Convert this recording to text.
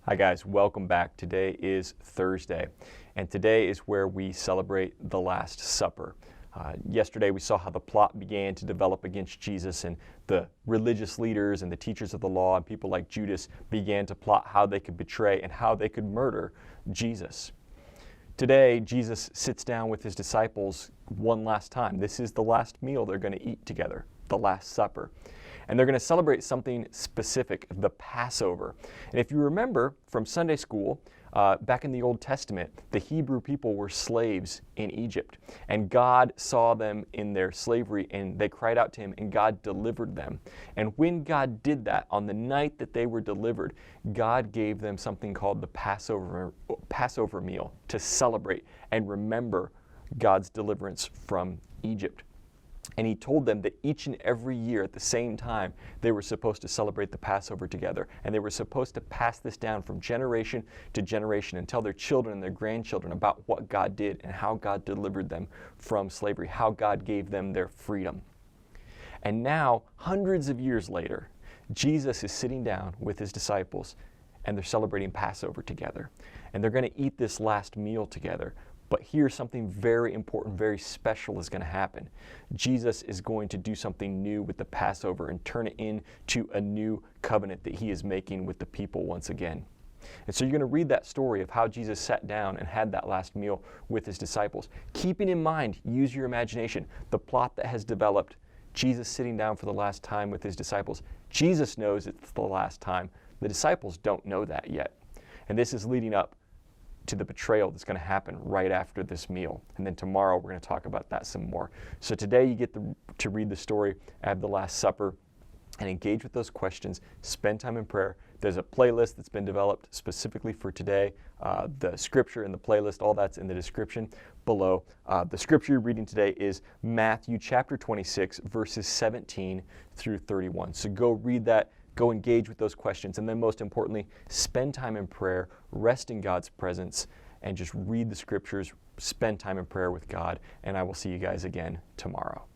Hi guys, welcome back. Today is Thursday, and today is where we celebrate the Last Supper. Yesterday we saw how the plot began to develop against Jesus, and the religious leaders and the teachers of the law and people like Judas began to plot how they could betray and how they could murder Jesus. Today, Jesus sits down with his disciples one last time. This is the last meal they're going to eat together, the Last Supper. And they're going to celebrate something specific, the Passover. And if you remember from Sunday school, back in the Old Testament, the Hebrew people were slaves in Egypt. And God saw them in their slavery, and they cried out to him, and God delivered them. And when God did that, on the night that they were delivered, God gave them something called the Passover meal to celebrate and remember God's deliverance from Egypt. And he told them that each and every year at the same time, they were supposed to celebrate the Passover together. And they were supposed to pass this down from generation to generation and tell their children and their grandchildren about what God did and how God delivered them from slavery, how God gave them their freedom. And now, hundreds of years later, Jesus is sitting down with his disciples and they're celebrating Passover together. And they're going to eat this last meal together. But here's something very important, very special is going to happen. Jesus is going to do something new with the Passover and turn it into a new covenant that he is making with the people once again. And so you're going to read that story of how Jesus sat down and had that last meal with his disciples. Keeping in mind, use your imagination, the plot that has developed, Jesus sitting down for the last time with his disciples. Jesus knows it's the last time. The disciples don't know that yet. And this is leading up to the betrayal that's going to happen right after this meal. And then tomorrow we're going to talk about that some more. So today you get to read the story of the Last Supper and engage with those questions, spend time in prayer. There's a playlist that's been developed specifically for today. The scripture and the playlist, all that's in the description below. The scripture you're reading today is Matthew chapter 26, verses 17 through 31. So go read that. Go engage with those questions, and then most importantly, spend time in prayer, rest in God's presence, and just read the scriptures, spend time in prayer with God, and I will see you guys again tomorrow.